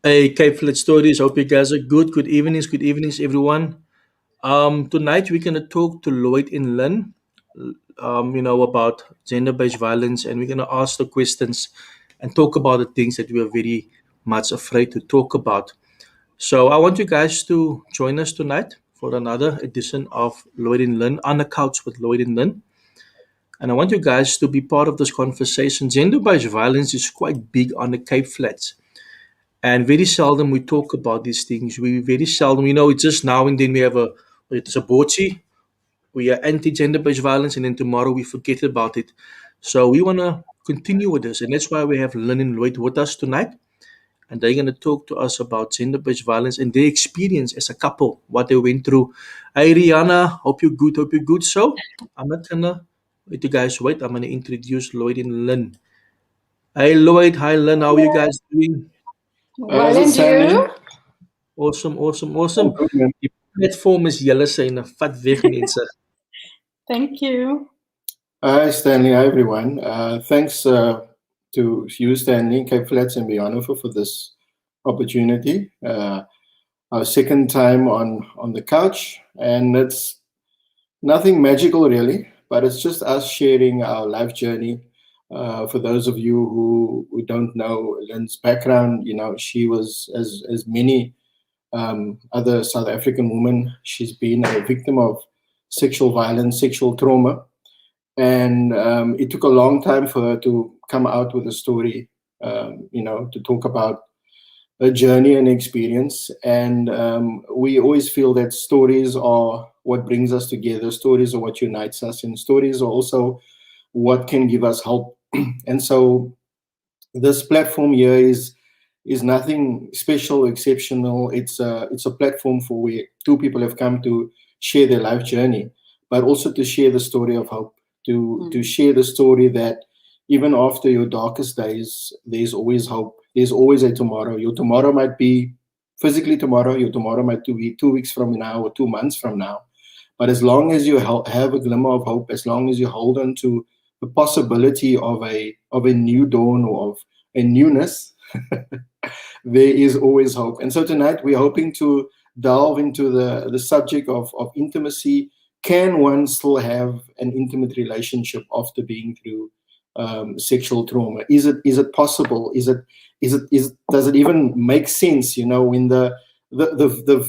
Hey, Cape Flat Stories. Hope you guys are good. Good evenings, everyone. Tonight we're gonna talk to Lloyd and Lynn. About gender-based violence, and we're gonna ask the questions and talk about the things that we are very much afraid to talk about. So I want you guys to join us tonight for another edition of Lloyd and Lynn on the couch with Lloyd and Lynn. And I want you guys to be part of this conversation. Gender-based violence is quite big on the Cape Flats. And very seldom we talk about these things. We very seldom, it's just now and then we have it's a bochi, we are anti-gender based violence, and then tomorrow we forget about it. So we want to continue with this, and that's why we have Lynn and Lloyd with us tonight, and they're going to talk to us about gender based violence and their experience as a couple, what they went through. Hey Rihanna, hope you're good. So I'm not gonna let you guys wait. I'm gonna introduce Lloyd and Lynn. Hey Lloyd, hi Lynn, how are you guys doing? Well, How's it and you? sounding? Awesome, awesome, Oh, awesome. good, man. Die platform is julle syne. Vat weg mense. Thank you. Hi, Stanley. Hi, everyone. Thanks to you, Stanley, Cape Flats, and Beyond for this opportunity. Our second time on the couch, and it's nothing magical really, but it's just us sharing our life journey. For those of you who don't know Lynn's background, she was as many other South African women. She's been a victim of sexual violence, sexual trauma, and it took a long time for her to come out with a story. To talk about a journey and experience. And we always feel that stories are what brings us together. Stories are what unites us, and stories are also what can give us hope. And so this platform here is nothing special or exceptional. It's a platform for where two people have come to share their life journey, but also to share the story of hope, to share the story that even after your darkest days, there's always hope. There's always a tomorrow. Your tomorrow might be physically tomorrow. Your tomorrow might be 2 weeks from now or 2 months from now. But as long as you have a glimmer of hope, as long as you hold on to the possibility of a new dawn or of a newness, there is always hope. And so tonight we're hoping to delve into the subject of intimacy. Can one still have an intimate relationship after being through sexual trauma? Is it possible? Does it even make sense? When the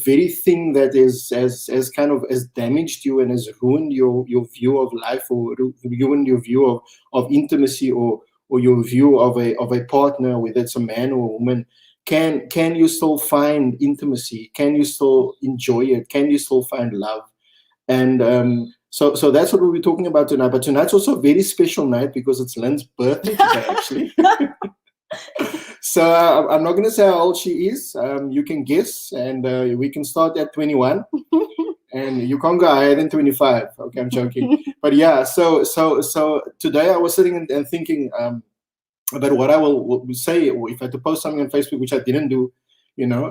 very thing that has kind of has damaged you and has ruined your view of life, or ruined your view of intimacy, or your view of a partner, whether it's a man or a woman, can you still find intimacy? Can you still enjoy it? Can you still find love? And so that's what we'll be talking about tonight. But tonight's also a very special night because it's Lynn's birthday today, actually. So I'm not going to say how old she is. You can guess, and we can start at 21. And you can't go higher than 25. Okay, I'm joking. But yeah, so today I was sitting and thinking about what I will say, or if I had to post something on Facebook, which I didn't do, you know.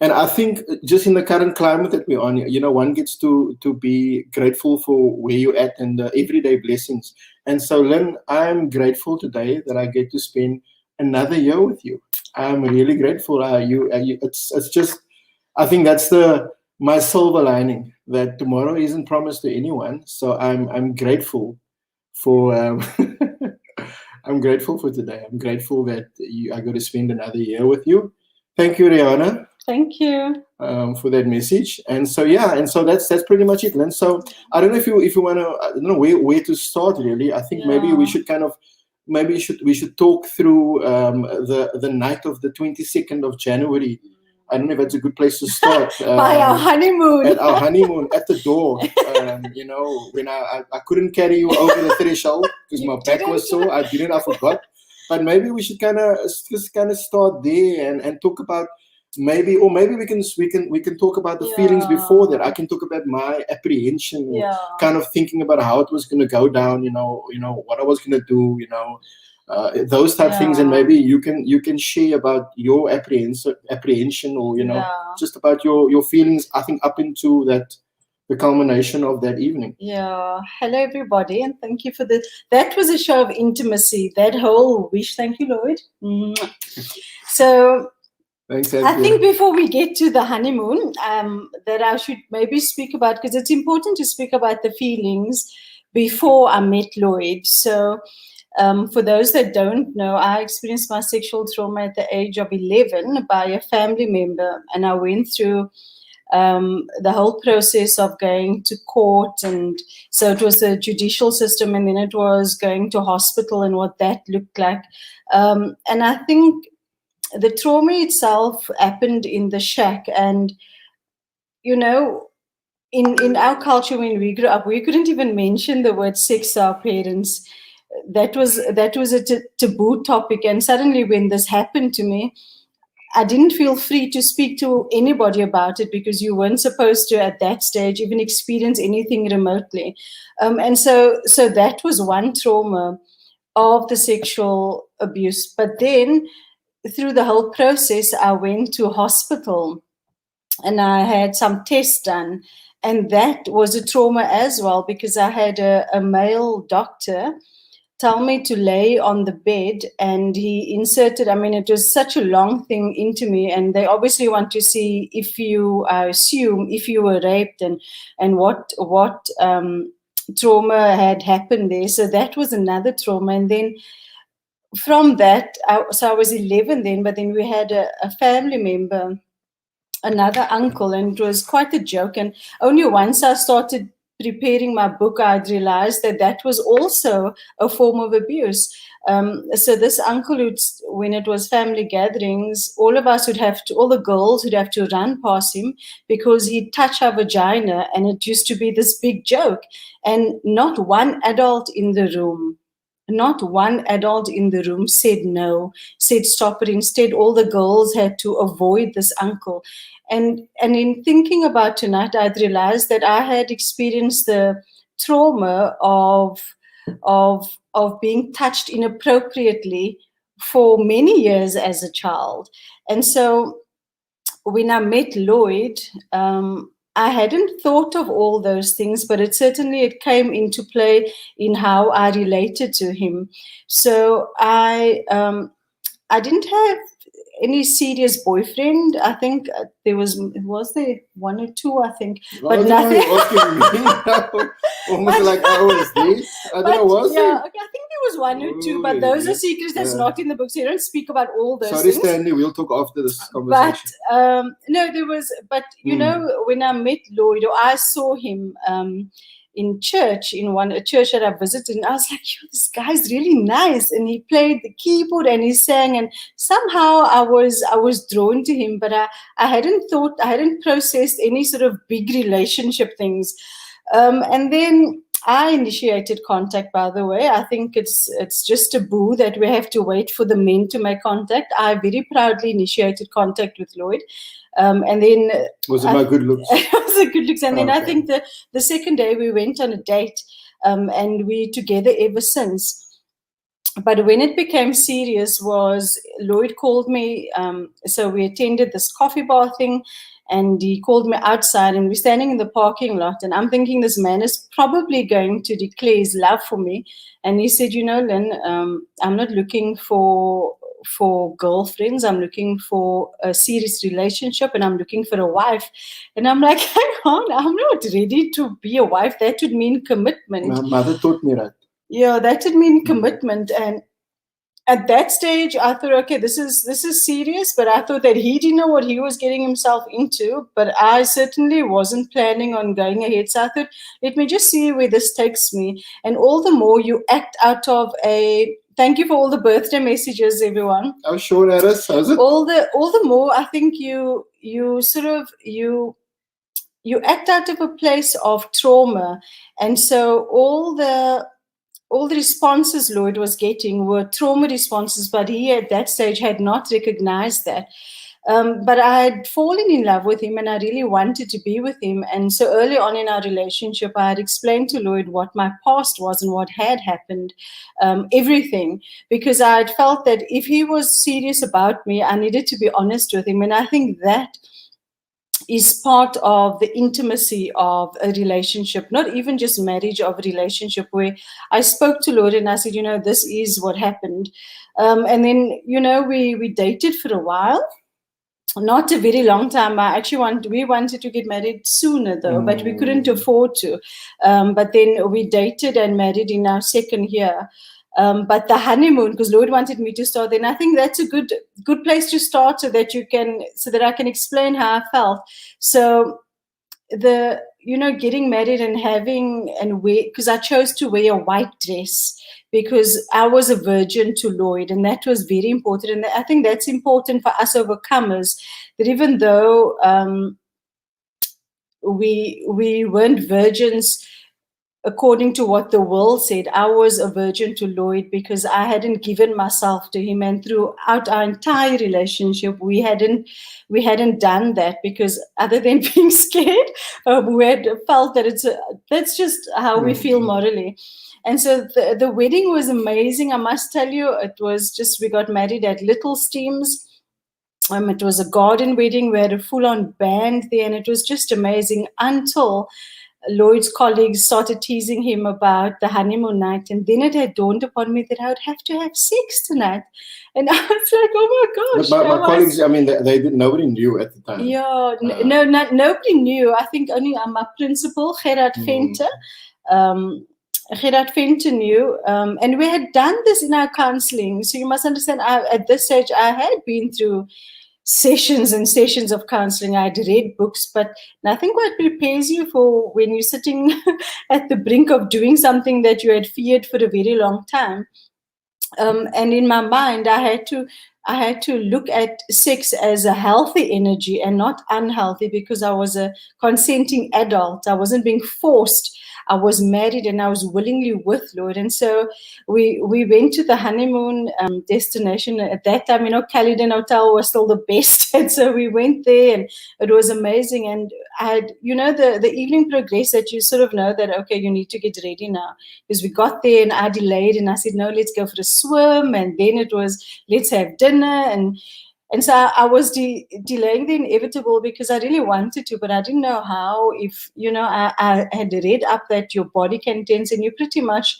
And I think just in the current climate that we're on, one gets to be grateful for where you're at and the everyday blessings. And so, Lynn, I'm grateful today that I get to spend another year with you. I'm really grateful. It's just, I think that's my silver lining, that tomorrow isn't promised to anyone. So I'm grateful for I'm grateful for today. I'm grateful that I got to spend another year with you. Thank you, Rihanna, Thank you. for that message. And so yeah, and so that's pretty much it, Lynn. So I don't know if you want to, I don't know where to start really. I think maybe we Yeah. should kind of we should talk through the night of the 22nd of January. I don't know if that's a good place to start. By our honeymoon. At our honeymoon, at the door, when I couldn't carry you over the threshold because You my back was didn't. sore. I forgot. But maybe we should just kind of start there and talk about maybe we can talk about the feelings before that. I can talk about my apprehension, Yeah. kind of thinking about how it was going to go down. What I was going to do. Those type things, and Yeah. maybe you can share about your apprehension, or Yeah. just about your feelings. I think up into the culmination of that evening. Yeah. Hello, everybody, and thank you for this. That was a show of intimacy. That whole wish. Thank you, Lloyd. Mwah. So Thanks, I think Anthea. before we get to the honeymoon, that I should maybe speak about, because it's important to speak about the feelings before I met Lloyd. So for those that don't know, I experienced my sexual trauma at the age of 11 by a family member, and I went through the whole process of going to court, and so it was the judicial system, and then it was going to hospital and what that looked like. And I think the trauma itself happened in the shack, and you know, in our culture when we grew up, we couldn't even mention the word sex to our parents. That was a taboo topic, and suddenly when this happened to me, I didn't feel free to speak to anybody about it, because you weren't supposed to at that stage even experience anything remotely. And so that was one trauma of the sexual abuse. But then through the whole process, I went to hospital and I had some tests done. And that was a trauma as well, because I had a male doctor tell me to lay on the bed, and he inserted, I mean, it was such a long thing into me, and they obviously want to see if you, I assume, if you were raped, and what trauma had happened there. So that was another trauma. And then from that, so I was 11 then, but then we had a family member, another uncle, and it was quite a joke. And only once I started preparing my book, I'd realized that that was also a form of abuse. So this uncle, when it was family gatherings, all of us would have to, all the girls would have to run past him because he'd touch our vagina, and it used to be this big joke. And not one adult in the room, not one adult in the room said no, said stop it. Instead, all the girls had to avoid this uncle. And in thinking about tonight, I'd realized that I had experienced the trauma of being touched inappropriately for many years as a child. And so when I met Lloyd, I hadn't thought of all those things, but it came into play in how I related to him. So I didn't have any serious boyfriend. I think was there one or two, I think, Well, but I don't know nothing. why you're asking me now. Almost like I was there. I don't know, was yeah, there? okay, I think there was one or two, Oh, but those are yeah. secrets that's Yeah. not in the book, so you don't speak about all those Sorry, things. Stanley. We'll talk after this But conversation. no, there was. But you know, when I met Lloyd, or I saw him in church, a church that I visited, and I was like, "Yo, this guy's really nice," and he played the keyboard and he sang, and somehow I was drawn to him. But I hadn't processed any sort of big relationship things, and then I initiated contact, by the way. I think it's just taboo that we have to wait for the men to make contact. I very proudly initiated contact with Lloyd. And then Was it my good looks? it was a good looks. And then I Okay. think the second day we went on a date, and we together ever since. But when it became serious was Lloyd called me. So we attended this coffee bar thing, and he called me outside, and we're standing in the parking lot, and I'm thinking this man is probably going to declare his love for me. And he said, Lynn, I'm not looking for girlfriends. I'm looking for a serious relationship, and I'm looking for a wife. And I'm like, hang on, I'm not ready to be a wife. That would mean commitment. My mother taught me that. Yeah, that would mean commitment. And at that stage, I thought, okay, this is serious. But I thought that he didn't know what he was getting himself into. But I certainly wasn't planning on going ahead. So I thought, let me just see where this takes me. And all the more you act out of a... Thank you for all the birthday messages, everyone. How sure that is? How's it? All the more, I think you act out of a place of trauma. And so all the responses Lloyd was getting were trauma responses, but he at that stage had not recognized that. But I had fallen in love with him, and I really wanted to be with him. And so early on in our relationship, I had explained to Lloyd what my past was and what had happened, everything, because I had felt that if he was serious about me, I needed to be honest with him. And I think that is part of the intimacy of a relationship, not even just marriage, of a relationship, where I spoke to Lloyd and I said, this is what happened. And then, we dated for a while. not a very long time. We wanted to get married sooner though, but we couldn't afford to. But then we dated and married in our second year. But the honeymoon, because Lloyd wanted me to start, then I think that's a good place to start, so that I can explain how I felt. So getting married and because I chose to wear a white dress because I was a virgin to Lloyd, and that was very important. And I think that's important for us overcomers, that even though we weren't virgins according to what the world said, I was a virgin to Lloyd because I hadn't given myself to him, and throughout our entire relationship, we hadn't done that, because other than being scared, we had felt that that's just how we feel morally. And so the wedding was amazing. I must tell you, it was just, we got married at Little Steams. It was a garden wedding. We had a full-on band there, and it was just amazing until Lloyd's colleagues started teasing him about the honeymoon night, and then it had dawned upon me that I would have to have sex tonight, and I was like, "Oh my gosh!" But my colleagues, I mean, they did. Nobody knew at the time. Yeah, nobody knew. I think only my principal, Gerard Venter. Gerard Venter knew, and we had done this in our counselling. So you must understand, at this stage, I had been through sessions and sessions of counseling. I'd read books, but nothing quite prepares you for when you're sitting at the brink of doing something that you had feared for a very long time. And in my mind, I had to look at sex as a healthy energy and not unhealthy, because I was a consenting adult. I wasn't being forced. I was married and I was willingly with Lloyd. And so we went to the honeymoon destination. At that time, Caledon Hotel was still the best. And so we went there and it was amazing. And I had, the evening progressed, that you sort of know that, okay, you need to get ready now. Because we got there and I delayed and I said, no, let's go for a swim. And then it was, let's have dinner. And so I was delaying the inevitable because I really wanted to, but I didn't know how. If, I had read up that your body can tense, and you're pretty much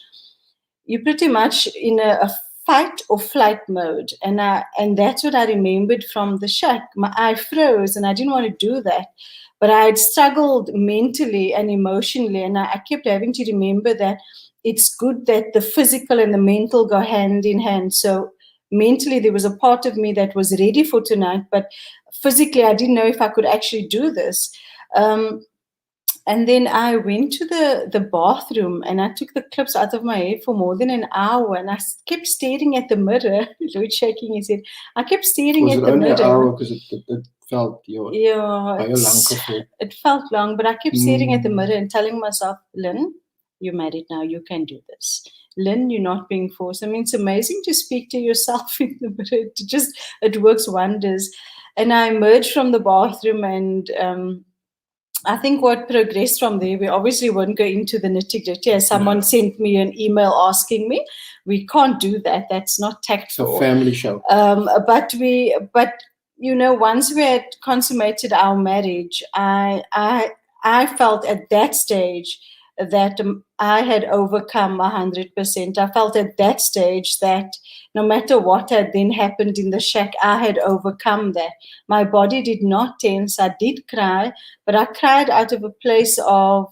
in a fight or flight mode. And that's what I remembered from the shack. My eye froze and I didn't want to do that. But I had struggled mentally and emotionally, and I kept having to remember that it's good that the physical and the mental go hand in hand. So mentally, there was a part of me that was ready for tonight, but physically, I didn't know if I could actually do this. And then I went to the bathroom and I took the clips out of my hair for more than an hour, and I kept staring at the mirror. Lloyd shaking his head. I kept staring at the mirror. Was it only an hour because it felt it felt long, but I kept staring at the mirror and telling myself, Lynn, you're married now, you can do this. Lynn, you're not being forced. I mean, it's amazing to speak to yourself in the mirror. It works wonders. And I emerged from the bathroom, and I think what progressed from there, we obviously won't go into the nitty-gritty. As someone sent me an email asking me, we can't do that. That's not tactful. It's a family show. But once we had consummated our marriage, I felt at that stage that I had overcome 100%. I felt at that stage that no matter what had then happened in the shack, I had overcome that. My body did not tense. I did cry, but I cried out of a place of,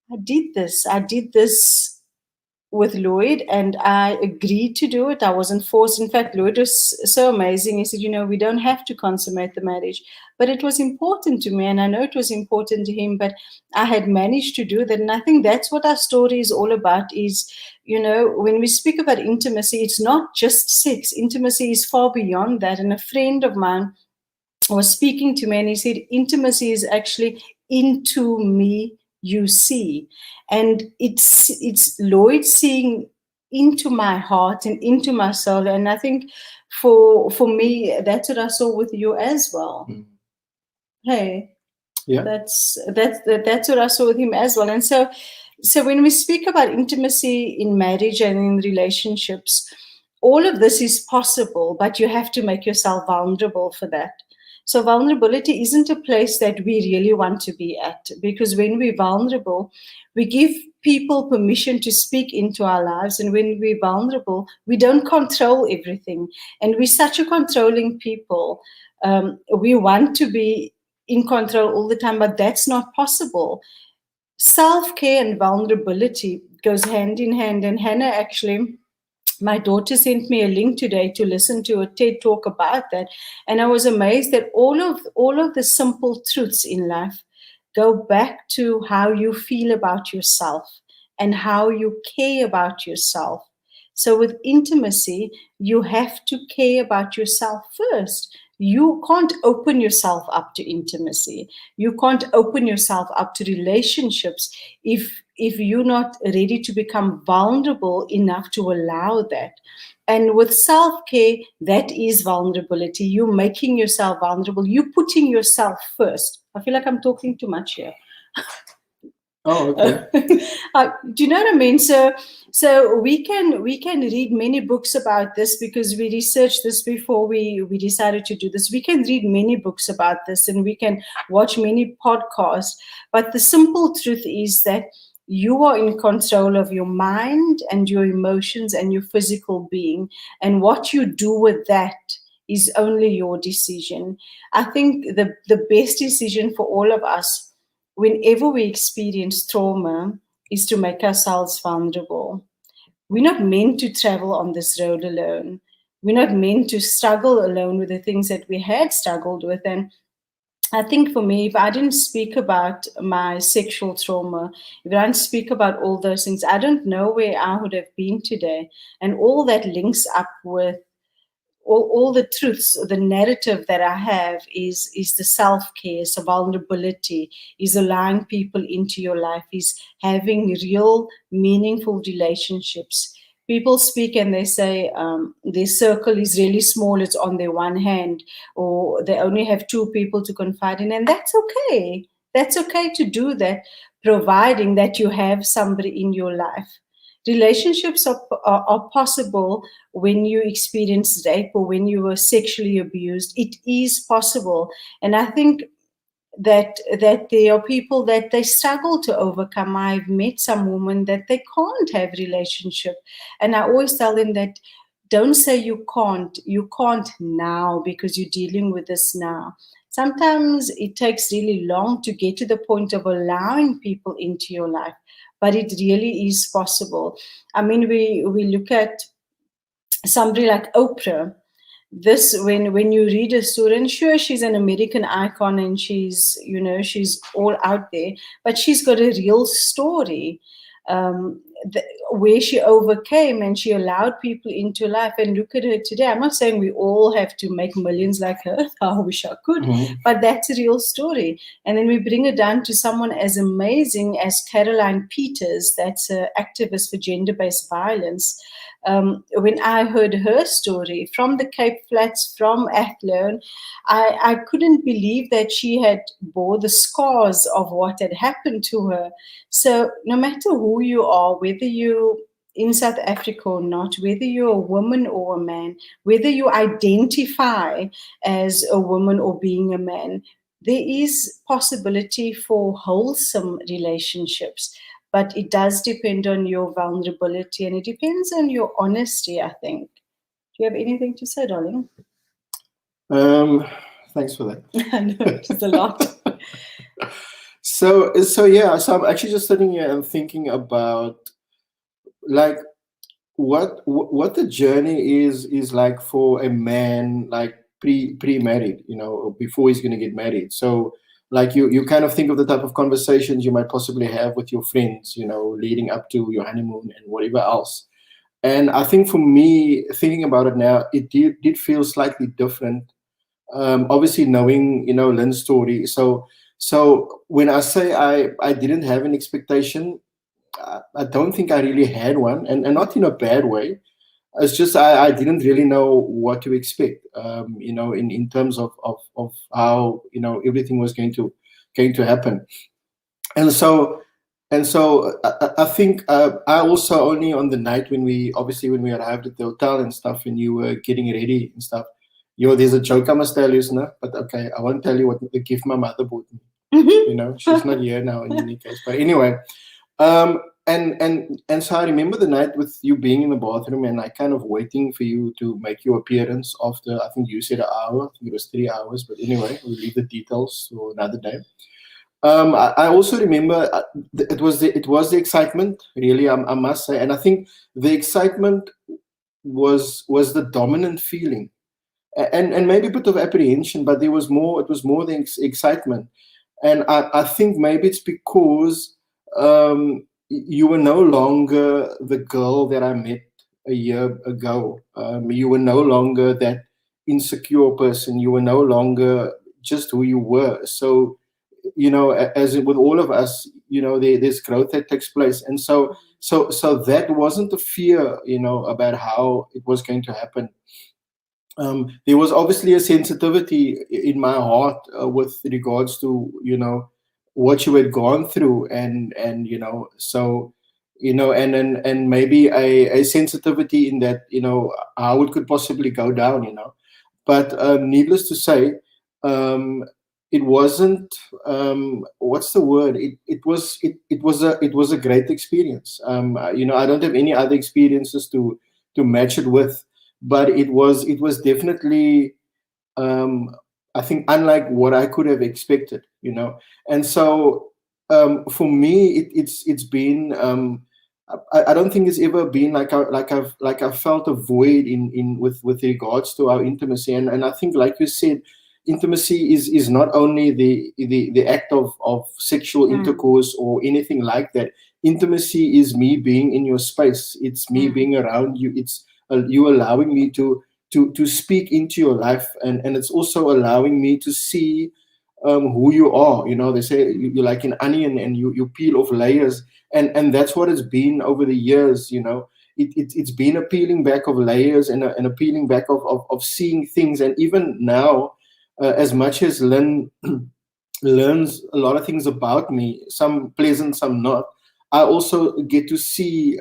I did this with Lloyd, and I agreed to do it. I wasn't forced. In fact, Lloyd was so amazing. He said, we don't have to consummate the marriage, but it was important to me, and I know it was important to him, but I had managed to do that. And I think that's what our story is all about, is, when we speak about intimacy, it's not just sex. Intimacy is far beyond that. And a friend of mine was speaking to me, and he said, intimacy is actually into me, you see. And it's Lloyd seeing into my heart and into my soul. And I think for me, that's what I saw with you as well. Hey, yeah, that's what I saw with him as well. And so when we speak about intimacy in marriage and in relationships, all of this is possible, but you have to make yourself vulnerable for that. So vulnerability isn't a place that we really want to be at, because when we're vulnerable, we give people permission to speak into our lives. And when we're vulnerable, we don't control everything. And we're such a controlling people. We want to be in control all the time, but that's not possible. Self-care and vulnerability goes hand in hand. And Hannah, actually, my daughter sent me a link today to listen to a TED talk about that, and I was amazed that all of the simple truths in life go back to how you feel about yourself and how you care about yourself. So with intimacy, you have to care about yourself first. You can't open yourself up to intimacy. You can't open yourself up to relationships if you're not ready to become vulnerable enough to allow that. And with self-care, that is vulnerability. You're making yourself vulnerable. You're putting yourself first. I feel like I'm talking too much here. Oh, okay. Do you know what I mean? So we can read many books about this, because we researched this before we decided to do this. We can read many books about this, and we can watch many podcasts. But the simple truth is that you are in control of your mind and your emotions and your physical being, and what you do with that is only your decision. I think the best decision for all of us, whenever we experience trauma, is to make ourselves vulnerable. We're not meant to travel on this road alone. We're not meant to struggle alone with the things that we had struggled with. And I think for me, if I didn't speak about my sexual trauma, if I didn't speak about all those things, I don't know where I would have been today. And all that links up with all the truths, the narrative that I have is the self-care, so vulnerability, is allowing people into your life, is having real, meaningful relationships. People speak and they say their circle is really small, it's on their one hand, or they only have two people to confide in, and that's okay. That's okay to do that, providing that you have somebody in your life. Relationships are possible when you experience rape or when you were sexually abused. It is possible. And I think that there are people that they struggle to overcome. I've met some women that they can't have relationship. And I always tell them that don't say you can't. You can't now because you're dealing with this now. Sometimes it takes really long to get to the point of allowing people into your life, but it really is possible. I mean, we look at somebody like Oprah. This, when you read a story, and sure, she's an American icon and she's all out there, but she's got a real story, where she overcame and she allowed people into life. And look at her today. I'm not saying we all have to make millions like her. I wish I could, but that's a real story. And then we bring it down to someone as amazing as Caroline Peters, that's an activist for gender-based violence. When I heard her story from the Cape Flats, from Athlone, I couldn't believe that she had bore the scars of what had happened to her. So no matter who you are, whether you're in South Africa or not, whether you're a woman or a man, whether you identify as a woman or being a man, there is possibility for wholesome relationships. But it does depend on your vulnerability, and it depends on your honesty, I think. Do you have anything to say, darling? Thanks for that. I know, it's a lot. So I'm actually just sitting here and thinking about like what the journey is like for a man, like pre-married, before he's going to get married. So like you kind of think of the type of conversations you might possibly have with your friends, leading up to your honeymoon and whatever else. And I think for me, thinking about it now, it did feel slightly different. Obviously knowing, Lynn's story. So when I say I didn't have an expectation, I don't think I really had one, and not in a bad way. It's just I didn't really know what to expect, in terms of how everything was going to happen, and so I think I also only on the night when we arrived at the hotel and stuff, and you were getting ready and stuff, there's a joke I must tell you, Sna, but okay, I won't tell you what the gift my mother bought me. She's not here now in any case. But anyway, and so I remember the night with you being in the bathroom and I kind of waiting for you to make your appearance after, I think you said an hour, I think it was 3 hours, but anyway, we'll leave the details for another day. I also remember it was the excitement, really, I must say, and I think the excitement was the dominant feeling, and maybe a bit of apprehension, but it was more the excitement, and I think maybe it's because you were no longer the girl that I met a year ago. You were no longer that insecure person. You were no longer just who you were. So, as with all of us, there's growth that takes place, and so that wasn't a fear, about how it was going to happen. There was obviously a sensitivity in my heart with regards to what you had gone through, and so and maybe a sensitivity in that how it could possibly go down, but needless to say, it wasn't what's the word, it was a great experience. I don't have any other experiences to match it with, but it was definitely I think unlike what I could have expected, and so for me it's been I don't think it's ever been like I felt a void in with regards to our intimacy, and I think, like you said, intimacy is not only the act of sexual intercourse or anything like that. Intimacy is me being in your space. It's me being around you. It's you allowing me to speak into your life, and it's also allowing me to see who you are. They say you're like an onion, and you peel off layers, and that's what it's been over the years. It's been a peeling back of layers and a peeling back of seeing things. And even now, as much as Lynn learns a lot of things about me, some pleasant, some not, I also get to see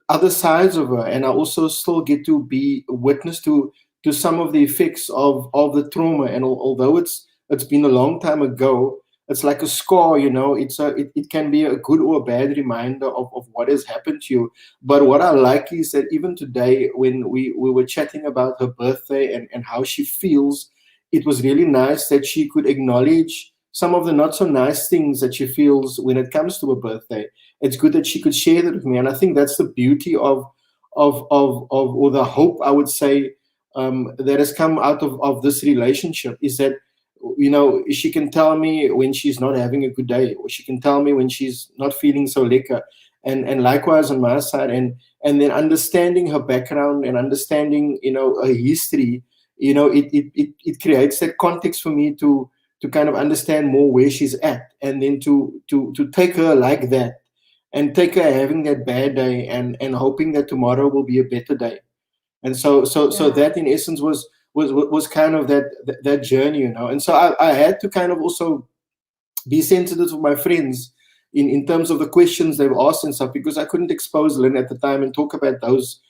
other sides of her, and I also still get to be witness to some of the effects of the trauma. And although it's been a long time ago, it's like a scar, it can be a good or a bad reminder of what has happened to you. But what I like is that even today, when we were chatting about her birthday and how she feels, it was really nice that she could acknowledge some of the not so nice things that she feels when it comes to her birthday. It's good that she could share that with me, and I think that's the beauty of or the hope, I would say, that has come out of this relationship, is that she can tell me when she's not having a good day, or she can tell me when she's not feeling so lekker, and likewise on my side, and then understanding her background and understanding her history, it creates that context for me to kind of understand more where she's at, and then to take her like that, and take her having that bad day, and hoping that tomorrow will be a better day. And so that in essence was kind of that journey, and so I had to kind of also be sensitive to my friends in terms of the questions they've asked and stuff, because I couldn't expose Lynn at the time and talk about those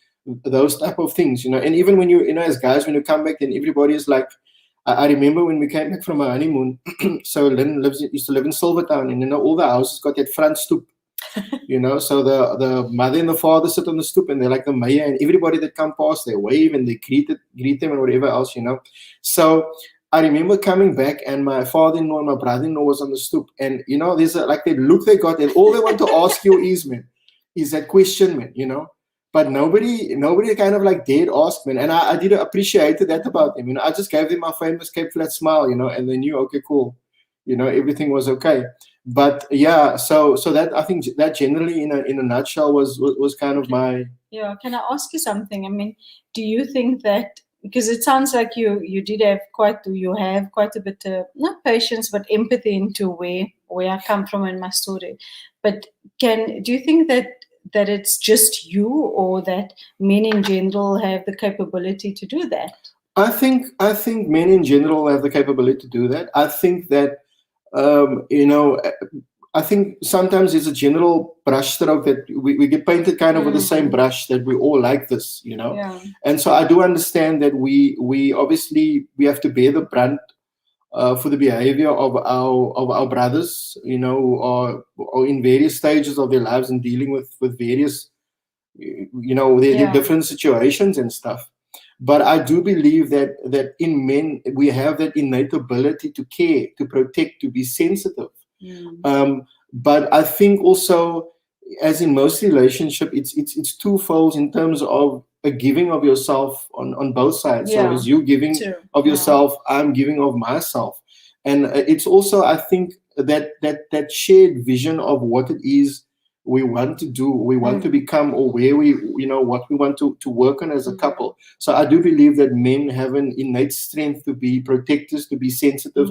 type of things, and even when you as guys, when you come back, then everybody is like, I remember when we came back from our honeymoon, so Lynn used to live in Silvertown, and all the houses got that front stoop. So the mother and the father sit on the stoop, and they're like the mayor, and everybody that come past, they wave and they greet them and whatever else, So I remember coming back, and my father-in-law and my brother-in-law was on the stoop, and there's that look they got, and all they want to ask you is that question, man, but nobody kind of dared ask, man, and I did appreciate that about them. I just gave them my famous Cape Flat smile, and they knew, okay, cool, everything was okay. But yeah, so that, I think that generally in a nutshell was kind of my. Yeah, can I ask you something? I mean, do you think that, because it sounds like you have quite a bit of, not patience, but empathy into where I come from in my story, but do you think that it's just you, or that men in general have the capability to do that? I think men in general have the capability to do that. I think that I think sometimes it's a general brushstroke that we get painted kind of with the same brush, that we all like this, you know. Yeah. And so I do understand that we obviously we have to bear the brunt for the behavior of our brothers, you know, or in various stages of their lives and dealing with various, you know, their different situations and stuff. But I do believe that in men we have that innate ability to care, to protect, to be sensitive. But I think also, as in most relationship, it's twofold in terms of a giving of yourself on both sides. So as you giving of yourself, I'm giving of myself, and it's also, I think, that shared vision of what it is we want to do, we want to become, or where we, you know, what we want to work on as a couple. So I do believe that men have an innate strength to be protectors, to be sensitive,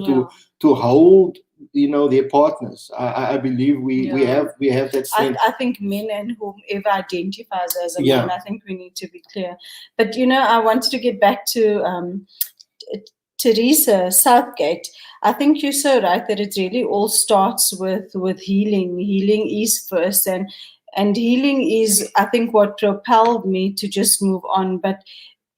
to hold, you know, their partners. I believe we have that strength. I think men and whomever identifies as a man, I think we need to be clear. But you know, I wanted to get back to Teresa Southgate. I think you're so right that it really all starts with healing. Healing is first, and healing is, I think, what propelled me to just move on. But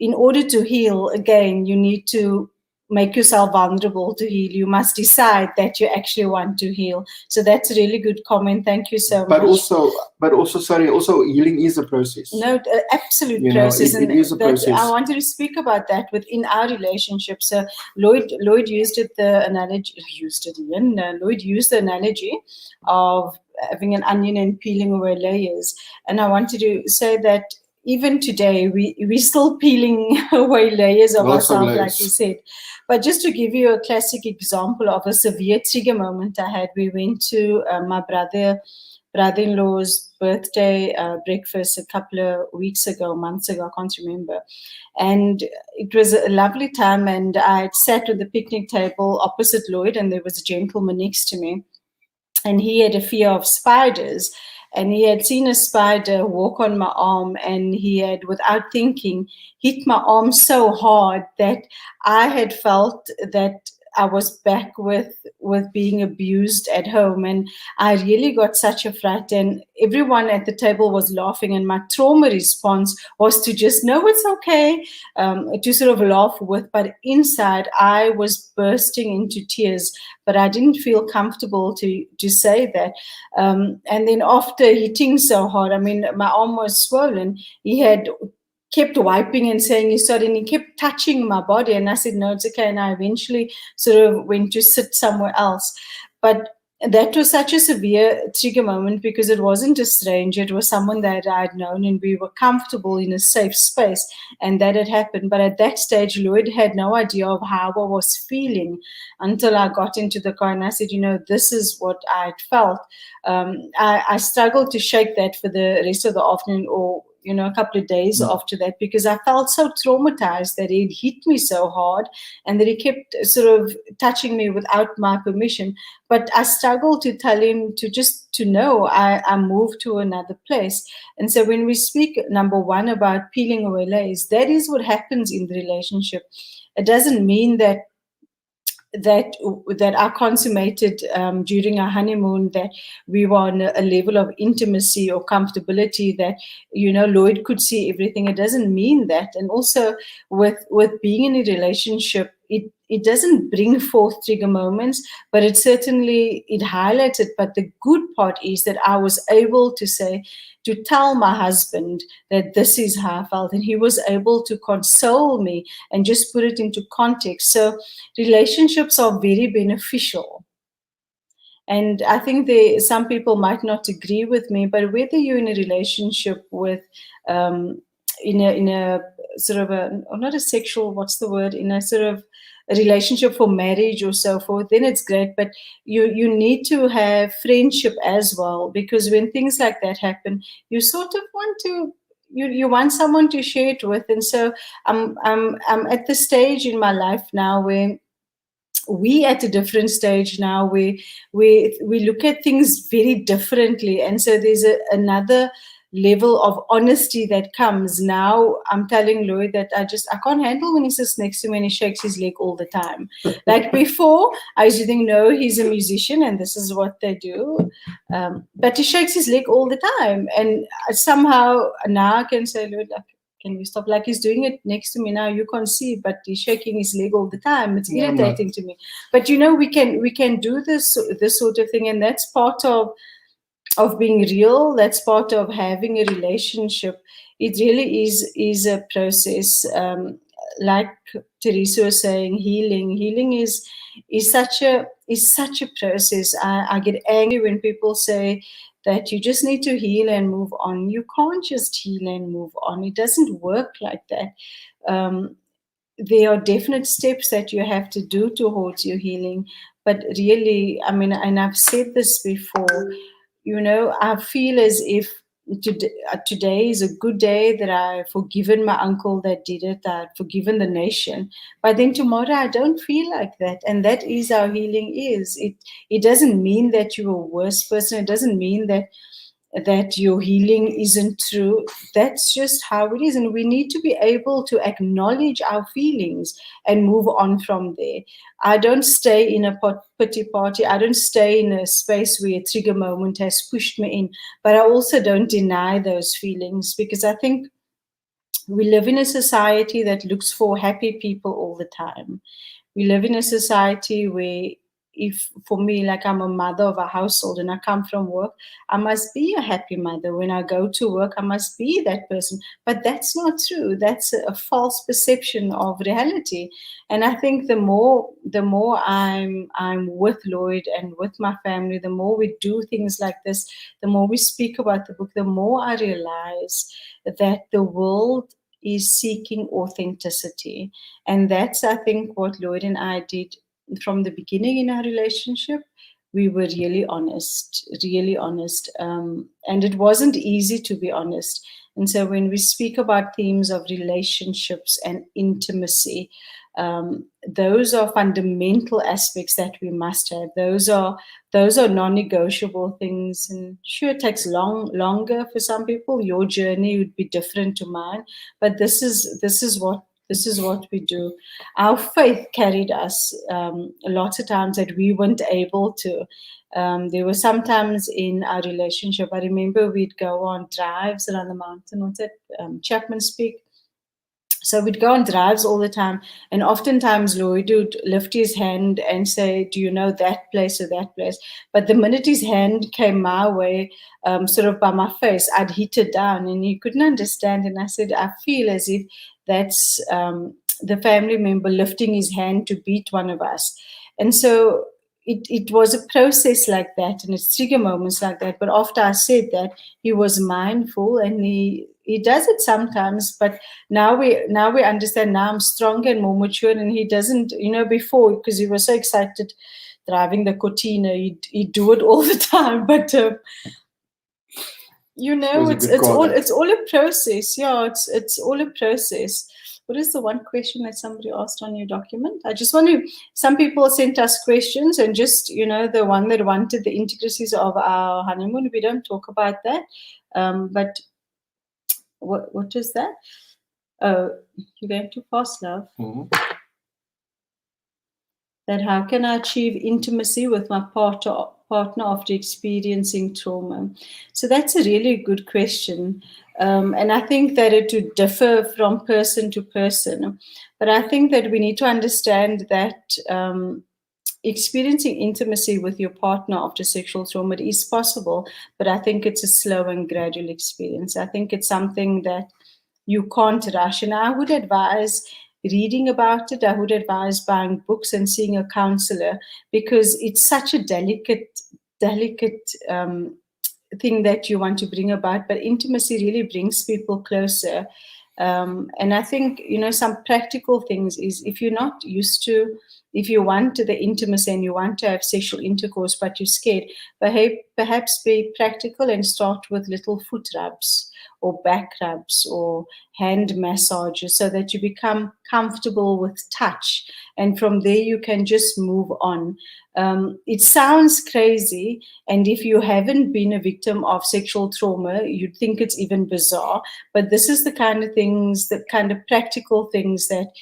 in order to heal, again, you need to make yourself vulnerable to heal. You must decide that you actually want to heal. So that's a really good comment. Thank you so much. But also, sorry, also healing is a process. No, absolute you process. Know, it is a process. I wanted to speak about that within our relationship. So Lloyd used it, the analogy, Lloyd used the analogy of having an onion and peeling away layers. And I wanted to say that even today, we're still peeling away layers of ourselves, like you said. But just to give you a classic example of a severe trigger moment I had, we went to my brother-in-law's birthday breakfast a couple of months ago, I can't remember. And it was a lovely time, and I sat at the picnic table opposite Lloyd, and there was a gentleman next to me, and he had a fear of spiders. And he had seen a spider walk on my arm, and he had, without thinking, hit my arm so hard that I had felt that I was back with being abused at home. And I really got such a fright, and everyone at the table was laughing, and my trauma response was to just, no, it's okay, to sort of laugh with. But inside, I was bursting into tears, but I didn't feel comfortable to say that. And then after hitting so hard, I mean, my arm was swollen. He had kept wiping and saying he's sorry, and he kept touching my body, and I said, no, it's okay. And I eventually sort of went to sit somewhere else. But that was such a severe trigger moment, because it wasn't a stranger, it was someone that I'd known, and we were comfortable in a safe space, and that had happened. But at that stage, Lloyd had no idea of how I was feeling until I got into the car, and I said, you know, this is what I'd felt. I struggled to shake that for the rest of the afternoon, or you know, a couple of days after that, because I felt so traumatized that he'd hit me so hard, and that he kept sort of touching me without my permission. But I struggled to tell him to know I moved to another place. And so when we speak, number one, about peeling away layers, that is what happens in the relationship. It doesn't mean that I consummated during our honeymoon, that we were on a level of intimacy or comfortability that, you know, Lloyd could see everything. It doesn't mean that. And also with being in a relationship, it doesn't bring forth trigger moments, but it certainly, it highlights it. But the good part is that I was able to tell my husband that this is how I felt, and he was able to console me and just put it into context. So relationships are very beneficial. And I think some people might not agree with me, but whether you're in a relationship with, in a sort of a, or not a sexual, what's the word, in a sort of a relationship for marriage or so forth, then it's great. But you need to have friendship as well, because when things like that happen, you sort of want to, you want someone to share it with. And so I'm at the stage in my life now where we at a different stage now, we look at things very differently. And so there's another level of honesty that comes. Now I'm telling Lloyd that I can't handle when he sits next to me and he shakes his leg all the time. Like before, I used to think, no, he's a musician and this is what they do. But he shakes his leg all the time. And somehow now I can say, Lloyd, like, can we stop? Like, he's doing it next to me now. You can't see, but he's shaking his leg all the time. It's irritating to me. But we can do this sort of thing, and that's part of being real. That's part of having a relationship. It really is a process. Like Teresa was saying, healing is such a process. I get angry when people say that you just need to heal and move on. You can't just heal and move on. It doesn't work like that. There are definite steps that you have to do towards your healing. But really, I mean, and I've said this before, I feel as if today is a good day, that I've forgiven my uncle that did it, I've forgiven the nation. But then tomorrow I don't feel like that. And that is how healing is. It doesn't mean that you're a worse person. It doesn't mean that your healing isn't true. That's just how it is. And we need to be able to acknowledge our feelings and move on from there. I don't stay in a pity party. I don't stay in a space where a trigger moment has pushed me in. But I also don't deny those feelings, because I think we live in a society that looks for happy people all the time. We live in a society where, if for me, like, I'm a mother of a household and I come from work, I must be a happy mother. When I go to work, I must be that person. But that's not true. That's a false perception of reality. And I think the more I'm with Lloyd and with my family, the more we do things like this, the more we speak about the book, the more I realize that the world is seeking authenticity. And that's, I think, what Lloyd and I did from the beginning in our relationship. We were really honest. And it wasn't easy to be honest. And so when we speak about themes of relationships and intimacy, those are fundamental aspects that we must have. Those are non-negotiable things. And sure, it takes longer for some people. Your journey would be different to mine, but this is what we do. Our faith carried us lots of times that we weren't able to. There were some times in our relationship, I remember we'd go on drives around the mountain. What's that? Chapman's Peak. So we'd go on drives all the time, and oftentimes Lloyd would lift his hand and say, do you know that place or that place? But the minute his hand came my way, sort of by my face, I'd hit it down, and he couldn't understand. And I said, I feel as if that's the family member lifting his hand to beat one of us. And so it was a process like that, and it's trigger moments like that. But after I said that, he was mindful, and he does it sometimes. But now we understand. Now I'm stronger and more mature, and he doesn't. Before, because he was so excited driving the Cortina, he'd do it all the time. But it's all a process. Yeah, it's all a process. What is the one question that somebody asked on your document? I just want to, some people sent us questions, and just, the one that wanted the intricacies of our honeymoon, we don't talk about that. But what is that? Oh, you're going too fast, love. Mm-hmm. That how can I achieve intimacy with my partner after experiencing trauma? So that's a really good question. And I think that it would differ from person to person. But I think that we need to understand that experiencing intimacy with your partner after sexual trauma is possible, but I think it's a slow and gradual experience. I think it's something that you can't rush. And I would advise reading about it. I would advise buying books and seeing a counselor, because it's such a delicate thing that you want to bring about. But intimacy really brings people closer. And I think, some practical things is, if you're not used to, if you want the intimacy and you want to have sexual intercourse, but you're scared, perhaps be practical and start with little foot rubs or back rubs or hand massages, so that you become comfortable with touch. And from there, you can just move on. It sounds crazy, and if you haven't been a victim of sexual trauma, you'd think it's even bizarre. But this is the kind of things, the kind of practical things that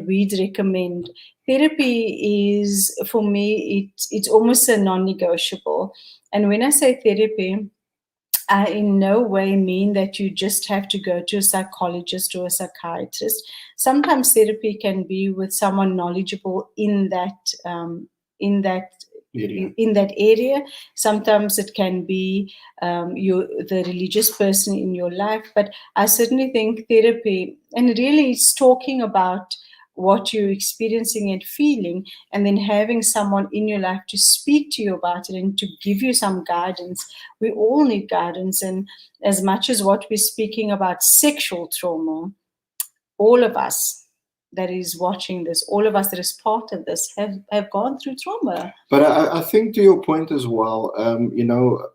we'd recommend. Therapy is, for me, it's almost a non-negotiable. And when I say therapy, I in no way mean that you just have to go to a psychologist or a psychiatrist. Sometimes therapy can be with someone knowledgeable in that Area. in that area. Sometimes it can be the religious person in your life. But I certainly think therapy, and really it's talking about what you're experiencing and feeling, and then having someone in your life to speak to you about it and to give you some guidance. We all need guidance, and as much as what we're speaking about sexual trauma, all of us that is watching this, all of us that is part of this, have gone through trauma. But I think to your point as well, you know,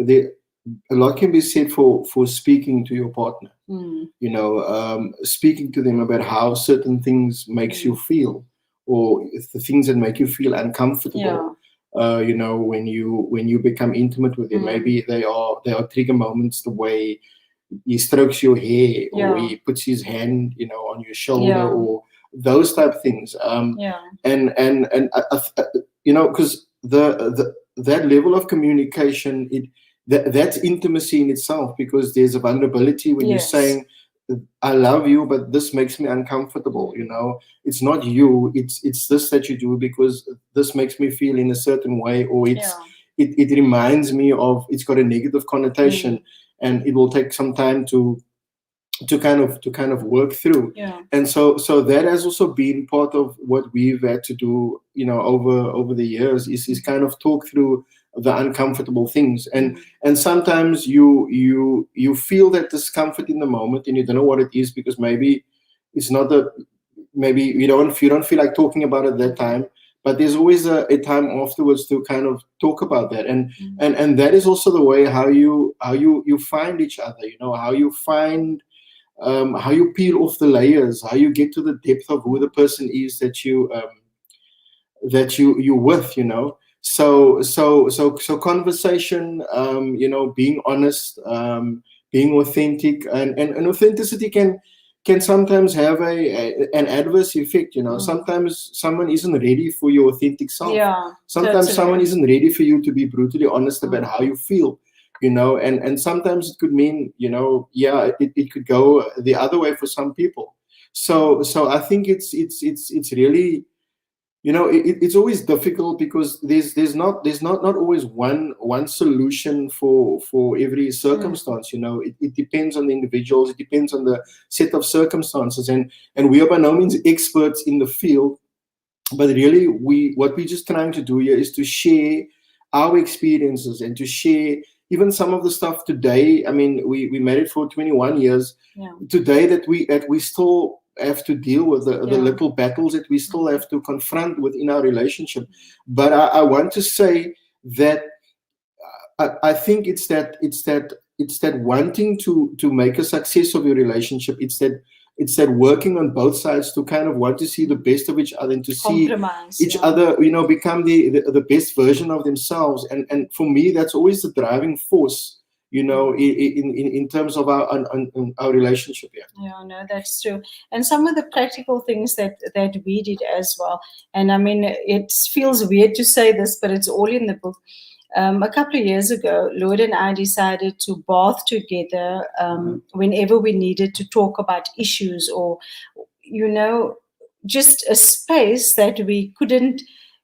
a lot can be said for speaking to your partner. You know, speaking to them about how certain things makes you feel, or the things that make you feel uncomfortable. You know, when you become intimate with them, maybe they are trigger moments, the way he strokes your hair, or he puts his hand, you know, on your shoulder, or those type of things. And you know, because that level of communication, that's intimacy in itself, because there's a vulnerability when you're saying, I love you, but this makes me uncomfortable. You know, it's not you, it's this that you do because this makes me feel in a certain way, or it reminds me of, it's got a negative connotation, and it will take some time to kind of work through. And so that has also been part of what we've had to do, you know, over the years, is kind of talk through the uncomfortable things. And sometimes you feel that discomfort in the moment, and you don't know what it is, because maybe it's not maybe you don't feel like talking about it at that time, but there's always a time afterwards to kind of talk about that. And that is also the way how you find each other, you know, how you find how you peel off the layers, how you get to the depth of who the person is that you with, you know. So conversation, you know, being honest, being authentic, and authenticity can sometimes have an adverse effect, you know. Sometimes someone isn't ready for your authentic self. Sometimes someone isn't ready for you to be brutally honest about how you feel, you know, and sometimes it could mean, you know, it could go the other way for some people. So I think it's really, you know, it's always difficult, because there's not always one solution for every circumstance. You know, it depends on the individuals, it depends on the set of circumstances, and we are by no means experts in the field, but really what we're just trying to do here is to share our experiences, and to share even some of the stuff today. I mean, we made it for 21 years today, that we still have to deal with the little battles that we still have to confront within our relationship. But I want to say that I think it's that wanting to make a success of your relationship. It's that working on both sides to kind of want to see the best of each other, and to see each other, you know, become the best version of themselves. And for me, that's always the driving force, you know, in terms of our relationship. No, that's true. And some of the practical things that we did as well, and I mean, it feels weird to say this, but it's all in the book. A couple of years ago, Lloyd and I decided to bath together whenever we needed to talk about issues, or, you know, just a space that we couldn't.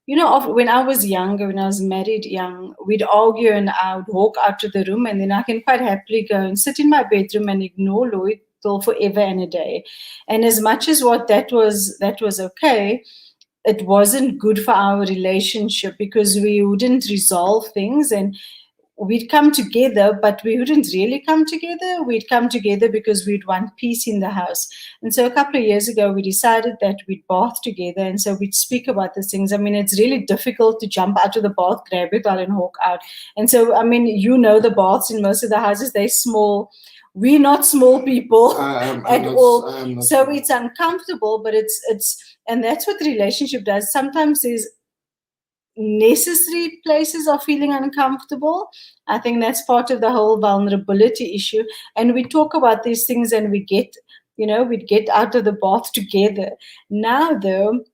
You know, when I was younger, when I was married young, we'd argue and I would walk out to the room, and then I can quite happily go and sit in my bedroom and ignore Lloyd till forever and a day. And as much as what that was okay, it wasn't good for our relationship, because we wouldn't resolve things, and we'd come together, but we wouldn't really come together. We'd come together because we'd want peace in the house. And so a couple of years ago, we decided that we'd bath together, and so we'd speak about these things. I mean, it's really difficult to jump out of the bath, grab it all, and walk out. And so, I mean, you know, the baths in most of the houses, they're small. We're not small people at all. So it's uncomfortable, but it's and that's what the relationship does. Sometimes necessary places of feeling uncomfortable. I think that's part of the whole vulnerability issue. And we talk about these things and we get, we'd get out of the bath together. Now, though,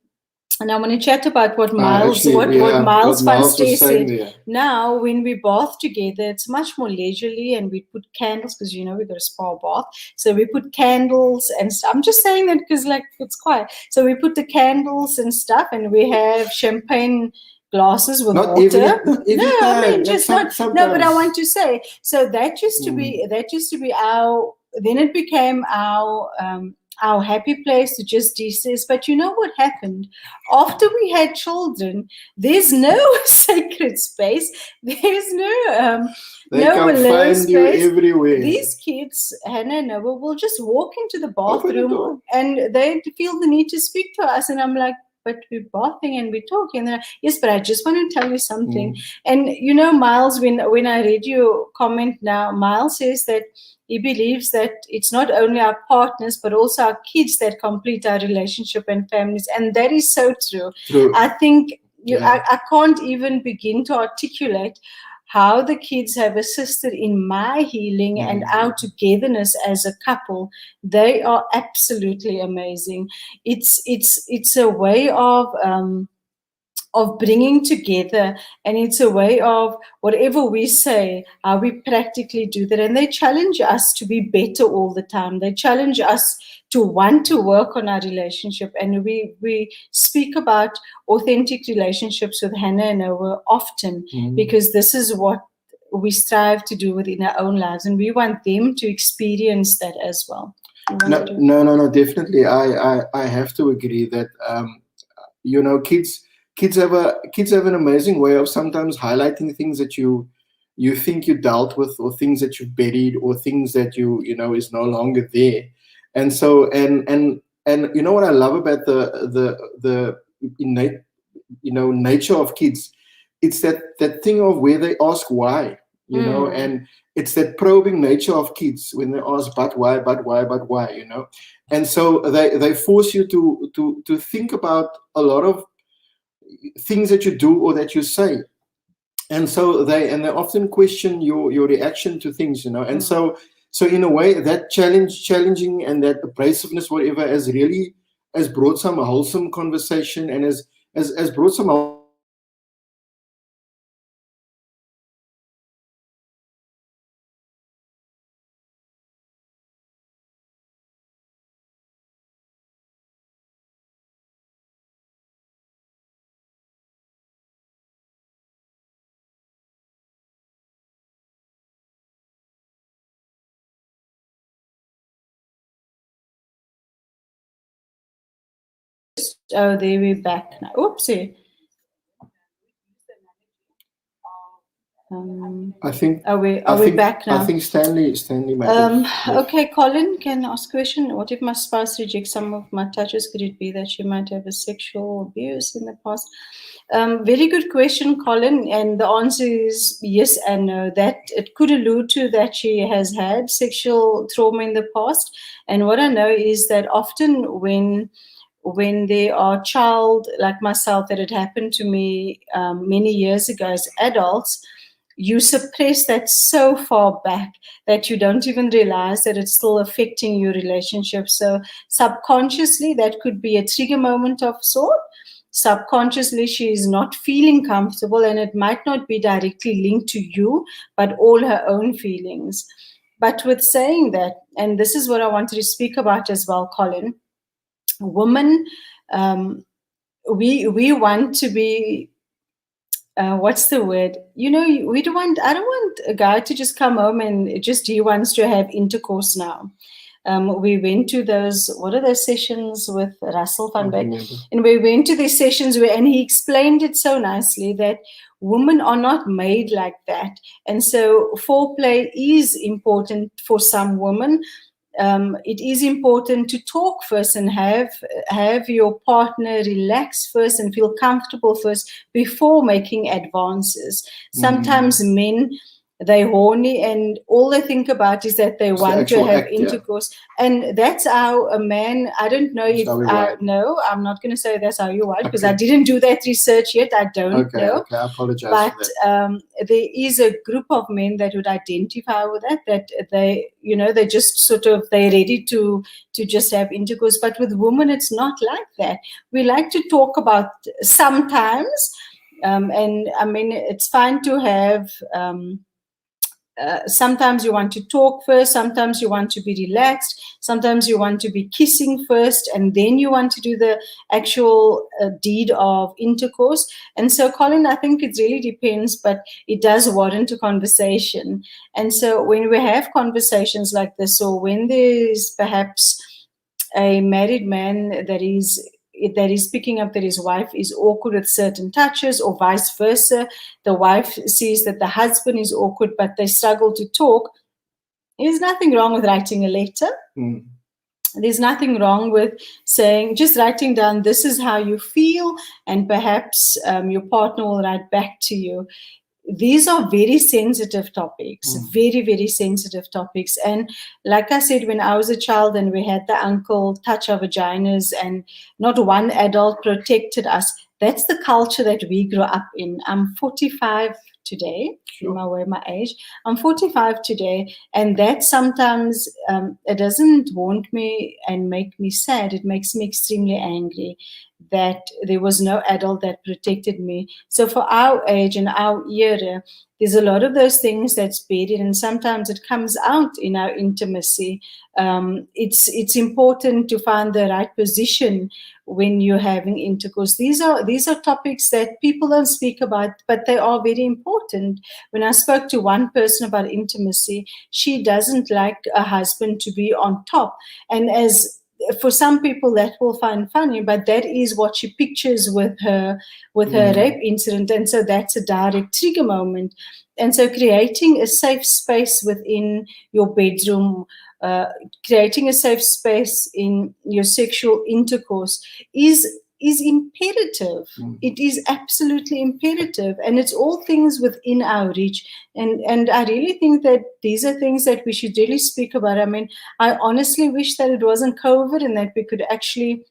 and I want to chat about what Miles, what Miles what van Miles Stee was saying said. there. Now, when we bath together, it's much more leisurely, and we put candles because we've got a spa bath. So we put candles and stuff. I'm just saying that because it's quiet. So we put the candles and stuff, and we have champagne glasses with Not water. not every No, time. I mean just not. No, but I want to say. So that used to be our. Then it became our happy place to just de-stress. But you know what happened? After we had children, there's no sacred space. There's no they no can alone find you space. everywhere. These kids, Hannah and Noah, will just walk into the bathroom and they feel the need to speak to us. And I'm like, but we're bathing and we're talking. And they're like, yes, but I just want to tell you something. And Miles, when I read your comment now, Miles says that he believes that it's not only our partners, but also our kids that complete our relationship and families. And that is so true. I think I can't even begin to articulate how the kids have assisted in my healing and our togetherness as a couple. They are absolutely amazing. It's a way of bringing together, and it's a way of whatever we say, how we practically do that. And they challenge us to be better all the time. They challenge us to want to work on our relationship. And we speak about authentic relationships with Hannah and Noah often, because this is what we strive to do within our own lives, and we want them to experience that as well. No, definitely. I have to agree that kids have an amazing way of sometimes highlighting things that you think you dealt with, or things that you buried, or things that is no longer there. And so and what I love about the innate nature of kids, it's that thing of where they ask why, and it's that probing nature of kids when they ask but why, and so they force you to think about a lot of things that you do or that you say, and so they often question your reaction to things, and so in a way that challenging and that abrasiveness, whatever, has brought some wholesome conversation, and has brought some Oh, there we're back now. Oopsie. I think. Are we back now? I think Stanley might have okay, Colin can ask a question. What if my spouse rejects some of my touches? Could it be that she might have a sexual abuse in the past? Very good question, Colin. And the answer is yes and no. That it could allude to that she has had sexual trauma in the past. And what I know is that often when there are child like myself, that had happened to me many years ago as adults, you suppress that so far back that you don't even realize that it's still affecting your relationship. So subconsciously, that could be a trigger moment of sort. Subconsciously, she is not feeling comfortable, and it might not be directly linked to you, but all her own feelings. But with saying that, and this is what I wanted to speak about as well, Colin, women, we want to be what's the word? I don't want a guy to just come home and he wants to have intercourse now. We went to those sessions with Russell van Beek, and we went to these sessions and he explained it so nicely that women are not made like that. And so foreplay is important for some women. It is important to talk first and have your partner relax first and feel comfortable first before making advances. Sometimes men, they're horny, and all they think about is that they It's the want to actual have act, yeah. intercourse. And that's how a man, I don't know That's if how we I wired. know, I'm not going to say that's how you are, because Okay. I didn't do that research yet. I don't know. Okay, I apologize But for that. there is a group of men that would identify with that they, you know, they just sort of, they're ready to just have intercourse. But with women, it's not like that. We like to talk about sometimes, and I mean, it's fine to have, sometimes you want to talk first, sometimes you want to be relaxed, sometimes you want to be kissing first, and then you want to do the actual deed of intercourse. And so, Colin, I think it really depends, but it does warrant a conversation. And so when we have conversations like this, or when there's perhaps a married man that is picking up that his wife is awkward with certain touches, or vice versa, the wife sees that the husband is awkward but they struggle to talk, there's nothing wrong with writing a letter. There's nothing wrong with saying, just writing down, this is how you feel, and perhaps your partner will write back to you. These are very sensitive topics, very, very sensitive topics. And like I said, when I was a child and we had the uncle touch our vaginas and not one adult protected us, that's the culture that we grew up in. I'm 45 today, in my way, my age. I'm 45 today, and that sometimes it doesn't haunt me and make me sad. It makes me extremely angry that there was no adult that protected me. So for our age and our era, there's a lot of those things that's buried, and sometimes it comes out in our intimacy. It's important to find the right position when you're having intercourse. These are topics that people don't speak about, but they are very important. When I spoke to one person about intimacy, she doesn't like a husband to be on top, and as for some people that will find funny, but that is what she pictures with her rape incident, and so that's a direct trigger moment. And so creating a safe space within your bedroom, creating a safe space in your sexual intercourse is imperative. It is absolutely imperative, and it's all things within our reach. And I really think that these are things that we should really speak about. I mean, I honestly wish that it wasn't COVID and that we could actually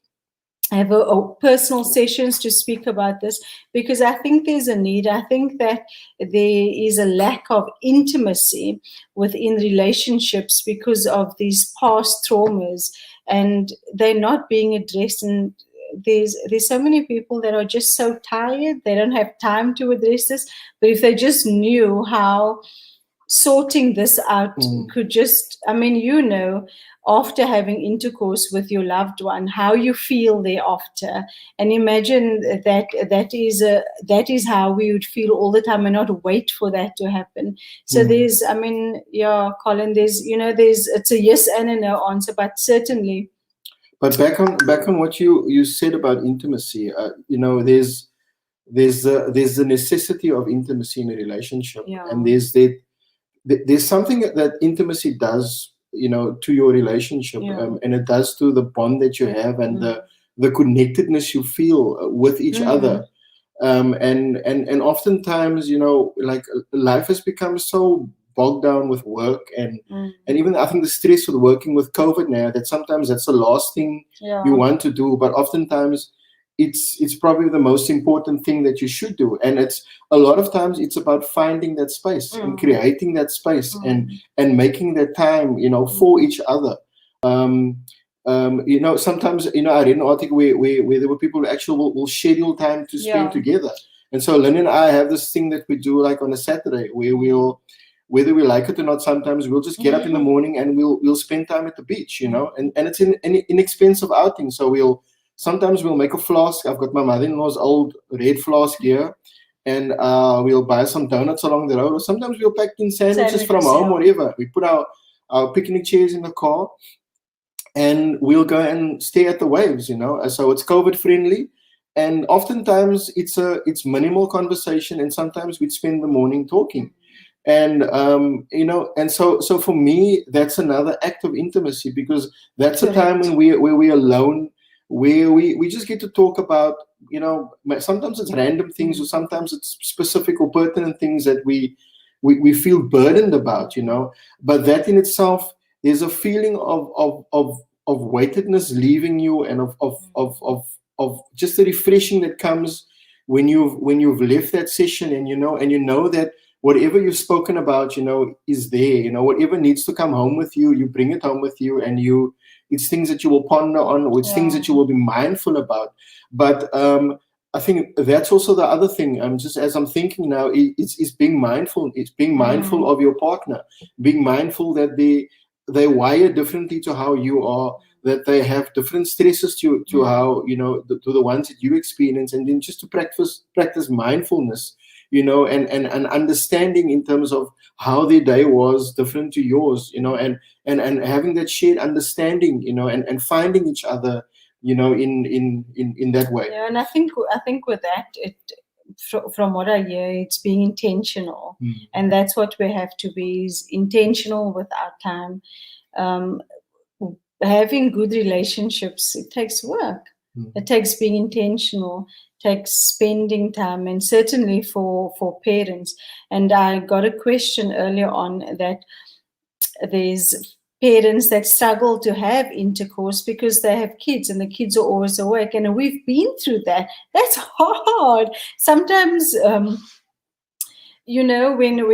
have a personal sessions to speak about this, because I think there's a need. I think that there is a lack of intimacy within relationships because of these past traumas, and they're not being addressed. And there's so many people that are just so tired, they don't have time to address this. But if they just knew how sorting this out could just, I mean, you know, after having intercourse with your loved one, how you feel thereafter, and imagine that is how we would feel all the time, and not wait for that to happen. So there's, I mean, yeah, Colin, there's, you know, it's a yes and a no answer, but certainly. But back on what you said about intimacy, you know, there's the necessity of intimacy in a relationship, and there's something that intimacy does, you know, to your relationship, and it does to the bond that you have, and the connectedness you feel with each other. And oftentimes, you know, like life has become so bogged down with work, and even I think the stress with working with COVID now, that sometimes that's the last thing you want to do, but oftentimes it's probably the most important thing that you should do. And it's a lot of times it's about finding that space and creating that space and making that time, you know, for each other. You know, sometimes, you know, I read an article where there were people who actually will schedule time to spend together. And so Lynn and I have this thing that we do, like on a Saturday, where we'll, whether we like it or not, sometimes we'll just get up in the morning and we'll spend time at the beach, you know, and it's an inexpensive outing. So sometimes we'll make a flask. I've got my mother-in-law's old red flask here, and we'll buy some donuts along the road, or sometimes we'll pack in sandwiches from home, whatever. We put our picnic chairs in the car, and we'll go and stay at the waves, you know. So it's COVID friendly, and oftentimes it's minimal conversation, and sometimes we'd spend the morning talking. And you know, and so for me, that's another act of intimacy, because that's a time when we're alone, where we just get to talk about, you know, sometimes it's random things, or sometimes it's specific or pertinent things that we we feel burdened about, but that in itself, there's a feeling of weightedness leaving you, and of just the refreshing that comes when you've left that session, and you know that whatever you've spoken about, is there. Whatever needs to come home with you, you bring it home with you, and it's things that you will ponder on, or it's things that you will be mindful about. But I think that's also the other thing. Just as I'm thinking now, it's being mindful. It's being mindful of your partner, being mindful that they wire differently to how you are, that they have different stresses to how, to the ones that you experience, and then just to practice mindfulness, and understanding in terms of how their day was different to yours, and having that shared understanding, and finding each other, in that way. Yeah, and I think with that, from what I hear, it's being intentional, and that's what we have to be, is intentional with our time. Having good relationships, it takes work. It takes being intentional, takes spending time, and certainly for parents. And I got a question earlier on that there's parents that struggle to have intercourse because they have kids and the kids are always awake. And we've been through that. That's hard. Sometimes, when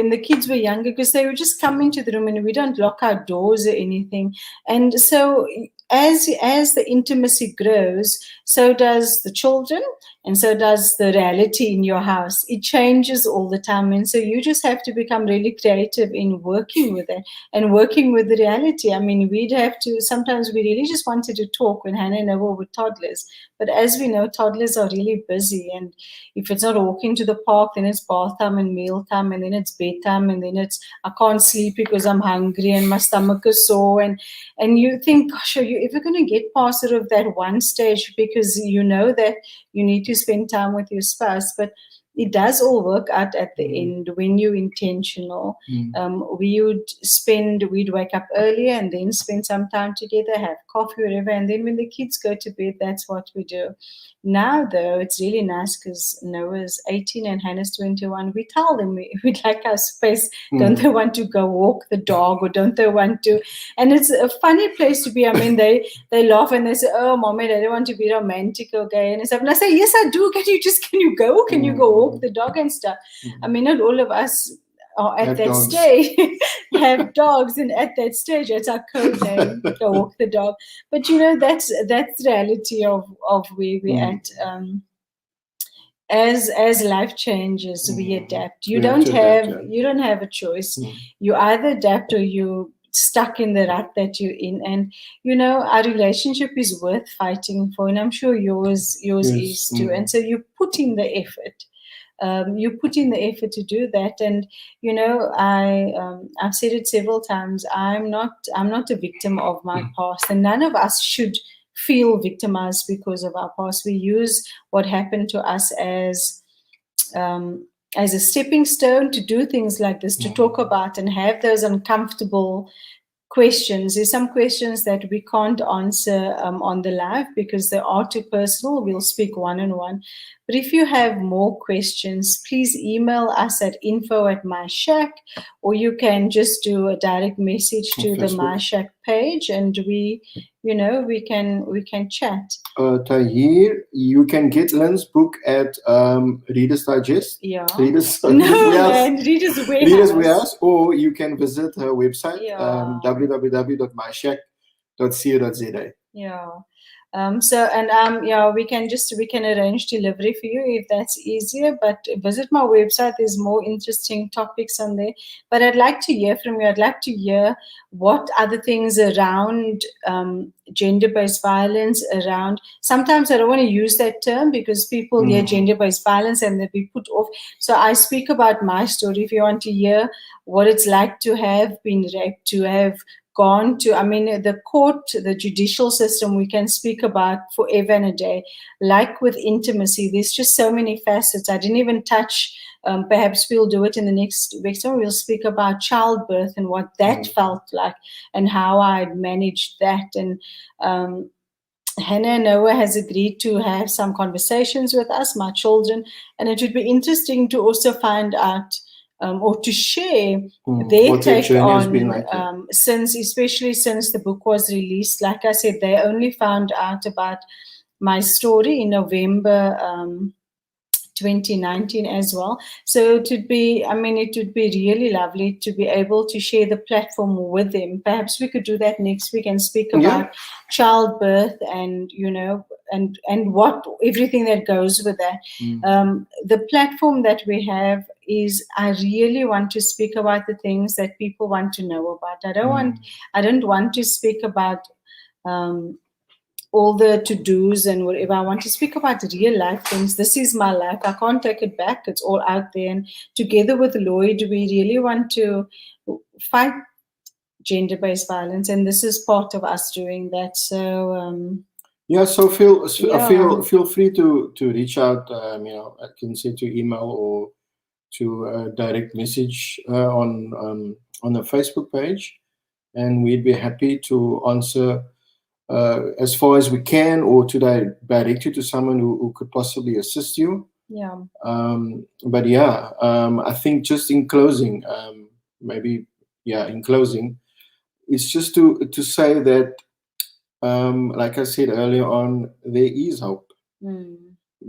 the kids were younger, because they would just come into the room and we don't lock our doors or anything. And so as the intimacy grows, so does the children, and so does the reality in your house. It changes all the time. And so you just have to become really creative in working with it and working with the reality. I mean, sometimes we really just wanted to talk when Hannah and I were toddlers. But as we know, toddlers are really busy. And if it's not walking to the park, then it's bath time and meal time, and then it's bedtime, and then it's, I can't sleep because I'm hungry and my stomach is sore. And you think, gosh, are you ever going to get past sort of that one stage, because you know that you need to spend time with your spouse. But it does all work out at the end when you're intentional. We'd wake up earlier and then spend some time together, have coffee, whatever. And then when the kids go to bed, that's what we do. Now, though, it's really nice because Noah's 18 and Hannah's 21. We tell them we'd like our space. Don't they want to go walk the dog, or don't they want to? And it's a funny place to be. I mean, they laugh and they say, "Oh, mommy, I don't want to be romantic or gay," and stuff. And I say, "Yes, I do. Can you go? Can you go walk the dog and stuff?" I mean, not all of us are at that stage, have dogs, and at that stage, it's our code name, go walk the dog. But that's the reality of where we're at. As life changes, we adapt. You don't have a choice. You either adapt or you stuck in the rut that you're in. And our relationship is worth fighting for, and I'm sure yours is too. And so you put in the effort. You put in the effort to do that. And I've said it several times, I'm not a victim of my past, and none of us should feel victimized because of our past. We use what happened to us as a stepping stone to do things like this, to talk about and have those uncomfortable questions. There's some questions that we can't answer on the live because they are too personal. We'll speak one-on-one. But if you have more questions, please email us at info@MyShack, or you can just do a direct message to the MyShack page, and we can chat. Tahir, you can get Lynn's book at Reader's Digest. Yeah. Reader's Warehouse. Or you can visit her website, www.myShack.co.za. Yeah. We can arrange delivery for you if that's easier, but visit my website. There's more interesting topics on there. But I'd like to hear from you. I'd like to hear what other things around gender-based violence, around, sometimes I don't want to use that term because people hear gender-based violence and they'll be put off. So I speak about my story. If you want to hear what it's like to have been raped, to have gone to, the court, the judicial system, we can speak about forever and a day. Like with intimacy, there's just so many facets. I didn't even touch, perhaps we'll do it in the next week. So we'll speak about childbirth and what that felt like and how I'd managed that. And Hannah and Noah has agreed to have some conversations with us, my children, and it would be interesting to also find out or to share their what their take journey has on, been like. especially since the book was released. Like I said, they only found out about my story in November 2019 as well. So it would be really lovely to be able to share the platform with them. Perhaps we could do that next week and speak about childbirth and, and what everything that goes with that. The platform that we have is, I really want to speak about the things that people want to know about. I don't want to speak about all the to-dos and whatever. I want to speak about real life things. This is my life. I can't take it back. It's all out there. And together with Lloyd, we really want to fight gender-based violence, and this is part of us doing that. So so feel free to reach out. I can say to email or to direct message on the Facebook page, and we'd be happy to answer as far as we can, or to direct you to someone who could possibly assist you. I think just in closing, it's just to say that, like I said earlier on, there is hope. There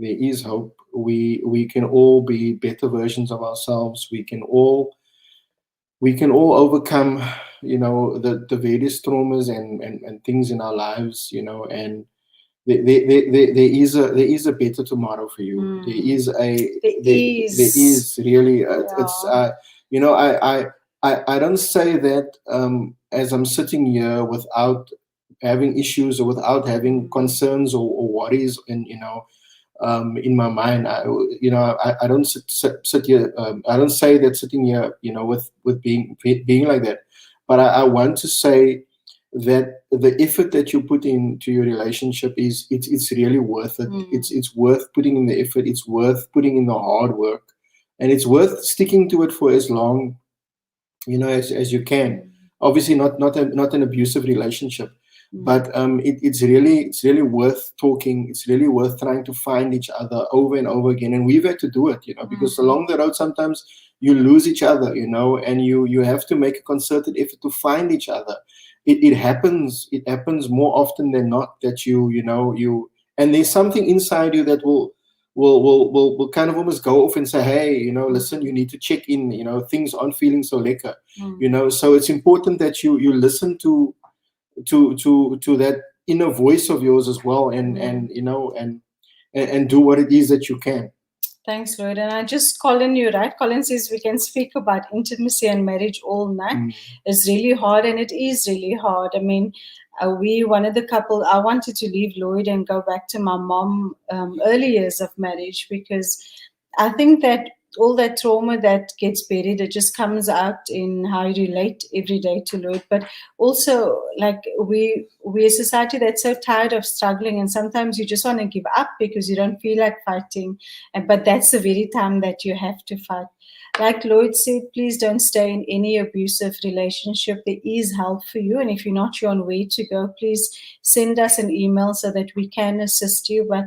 is hope. We can all be better versions of ourselves. We can all overcome, the various traumas and things in our lives, and there is a better tomorrow for you. There is really it's I don't say that as I'm sitting here without having issues or without having concerns or worries in my mind. I don't sit here. I don't say that sitting here, with being like that. But I want to say that the effort that you put into your relationship it's really worth it. It's worth putting in the effort. It's worth putting in the hard work, and it's worth sticking to it for as long, as you can. Obviously, not an abusive relationship. But it's really worth talking. It's really worth trying to find each other over and over again. And we've had to do it, because along the road sometimes you lose each other, and you have to make a concerted effort to find each other. It happens more often than not that you and there's something inside you that will kind of almost go off and say, hey, listen, you need to check in. Things aren't feeling so lekker. So it's important that you listen to that inner voice of yours as well, and do what it is that you can. Thanks, Lloyd. And I just, Colin, you're right. Colin says we can speak about intimacy and marriage all night. It's really hard, and it is really hard. I mean, we, one of the couple, I wanted to leave Lloyd and go back to my mom early years of marriage, because I think that all that trauma that gets buried, it just comes out in how you relate every day to Lloyd. But also, like, we're a society that's so tired of struggling, and sometimes you just want to give up because you don't feel like fighting. But that's the very time that you have to fight. Like Lloyd said, please don't stay in any abusive relationship. There is help for you, and if you're not sure on where to go, please send us an email so that we can assist you. But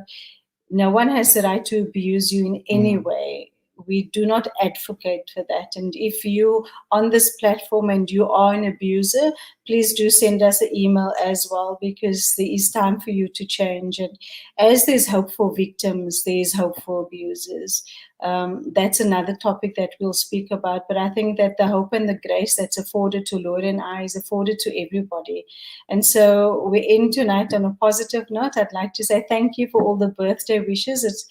no one has the right to abuse you in any way. We do not advocate for that. And if you on this platform and you are an abuser, please do send us an email as well, because there is time for you to change. And as there's hope for victims, there is hope for abusers. That's another topic that we'll speak about. But I think that the hope and the grace that's afforded to Lloyd and I is afforded to everybody. And so we end tonight on a positive note. I'd like to say thank you for all the birthday wishes.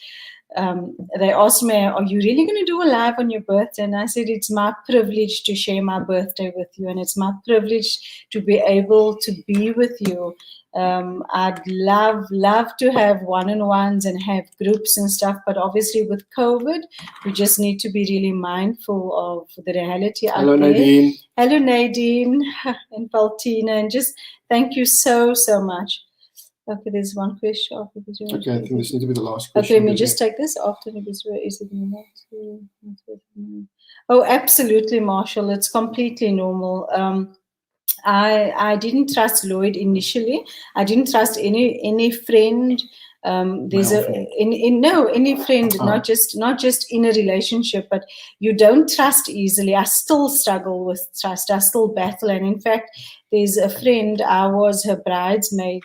They asked me, are you really going to do a live on your birthday? And I said, it's my privilege to share my birthday with you, and it's my privilege to be able to be with you. I'd love to have one-on-ones and have groups and stuff, but obviously with COVID, we just need to be really mindful of the reality out there. Nadine. Hello, Nadine and Paltina, and just thank you so much. Okay, there's one question. Okay, I think this needs to be the last question. Okay, let me just take this. After Oh, absolutely, Marshall. It's completely normal. I didn't trust Lloyd initially. I didn't trust any friend There's Male a friend. in no any friend, Oh. not just in a relationship, but you don't trust easily. I still struggle with trust. I still battle, and in fact, there's a friend. I was her bridesmaid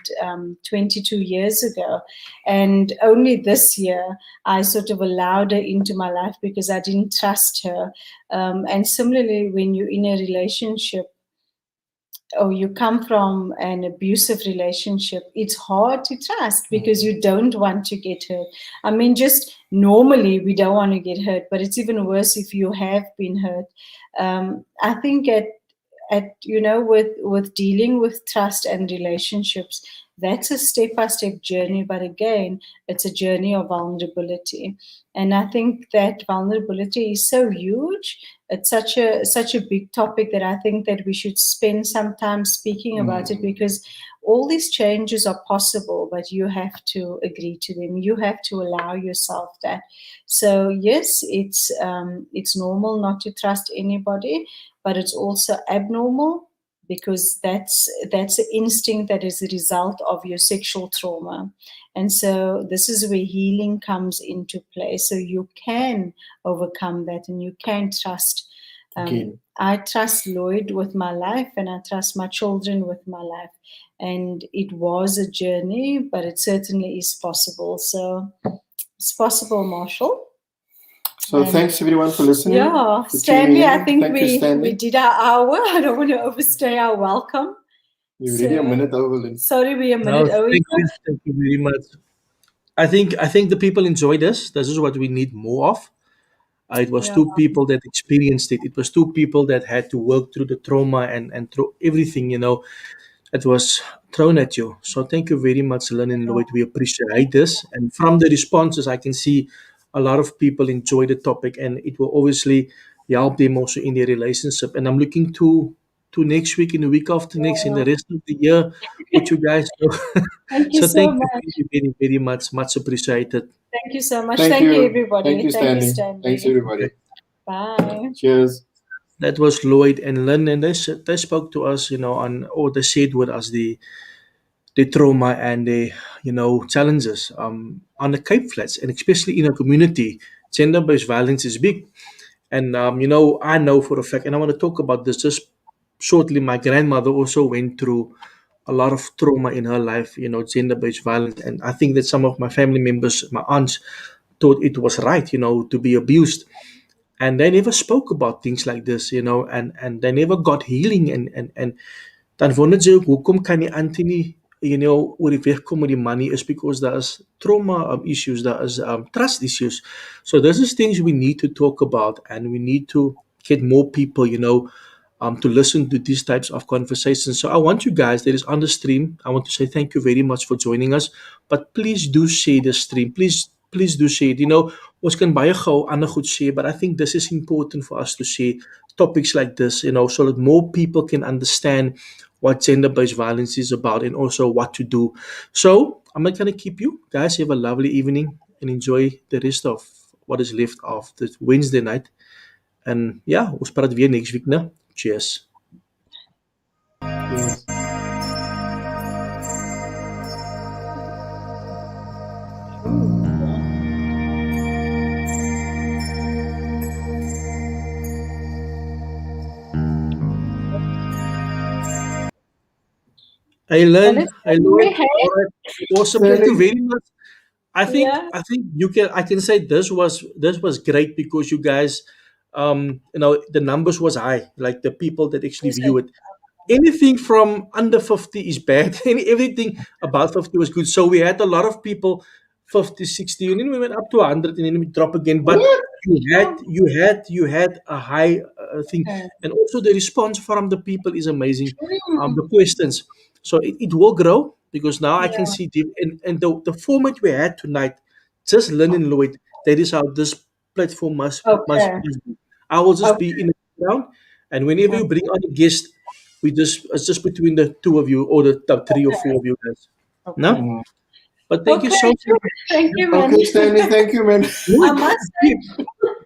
22 years ago, and only this year I sort of allowed her into my life because I didn't trust her. And similarly, when you're in a relationship, or you come from an abusive relationship, it's hard to trust because you don't want to get hurt. I mean, just normally we don't want to get hurt, but it's even worse if you have been hurt. I think with dealing with trust and relationships, that's a step-by-step journey, but again, it's a journey of vulnerability. And I think that vulnerability is so huge. It's such a big topic that I think that we should spend some time speaking about it, because all these changes are possible, but you have to agree to them. You have to allow yourself that. So yes, it's normal not to trust anybody, but it's also abnormal, because that's an instinct that is a result of your sexual trauma. And so this is where healing comes into play, so you can overcome that and you can trust. I trust Lloyd with my life, and I trust my children with my life, and it was a journey, but it certainly is possible. So it's possible, Marshall. So thanks everyone for listening. Yeah, for Stanley, tuning in. I think Thank you, we Stanley. did our hour. I don't want to overstay our welcome. You're already a minute over, Lynn. Sorry, we're a No, minute over. thank you very much. I think the people enjoy this. This is what we need more of. It was Yeah. two people that experienced it. It was two people that had to work through the trauma and through everything, it was thrown at you. So thank you very much, Lynn and Lloyd. We appreciate this. And from the responses, I can see a lot of people enjoy the topic, and it will obviously help them also in their relationship. And I'm looking to next week and the week after next in the rest of the year with you guys. Thank you So so thank you much. very, very, very much. Much appreciated. Thank you so much. Thank Thank you, you. everybody. Thank you, Stanley. Stanley. Thanks, everybody. Okay. Bye. Cheers. That was Lloyd and Lynn, and they spoke to us, or they shared with us the trauma and the challenges on the Cape Flats, and especially in a community, gender-based violence is big. And I know for a fact, and I want to talk about this just shortly. My grandmother also went through a lot of trauma in her life, gender-based violence, and I think that some of my family members, my aunts, thought it was right, to be abused, and they never spoke about things like this, and they never got healing, and dan wonder jy ook hoekom kan die auntie nie oor die weg kom met die money, is because there is trauma issues, there is trust issues. So this is things we need to talk about, and we need to get more people to listen to these types of conversations. So I want you guys that is on the stream, I want to say thank you very much for joining us, but please do share the stream, please do share it. Ons kan baie gou ander goed share, but I think this is important for us to share topics like this, so that more people can understand what gender-based violence is about and also what to do. So I'm not going to keep you guys. Have a lovely evening and enjoy the rest of what is left of the Wednesday night. And yeah, ons praat weer next week, né? Cheers. Cheers. Hey, Lynn. Hey, Lloyd. Hey. All right. Awesome. Thank you very much. I can say this was great because you guys, the numbers was high, like the people that actually view it. Anything from under 50 is bad. Everything above 50 was good. So we had a lot of people 50, 60, and then we went up to 100 and then we drop again. But you had a high thing. And also the response from the people is amazing. The questions. So it will grow because now I can see deep, and the format we had tonight, just Lynn and Lloyd, that is how this platform must be. I will just be in the background, and whenever you bring on a guest, it's just between the two of you or the top 3 or 4 of you guys. No? But thank you so much. Thank you, man. Okay, Stanley. Thank you, man. I must say,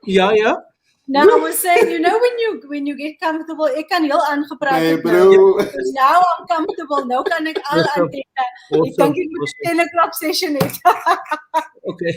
Yeah. No, I was saying, when you get comfortable, ek kan heel aangepraat Nee, het nou. bro. Because now I'm comfortable. Nou kan ek al Awesome. antenne. Ek Awesome. dink ek moet Awesome. 'n 10 o'clock session hê. Okay.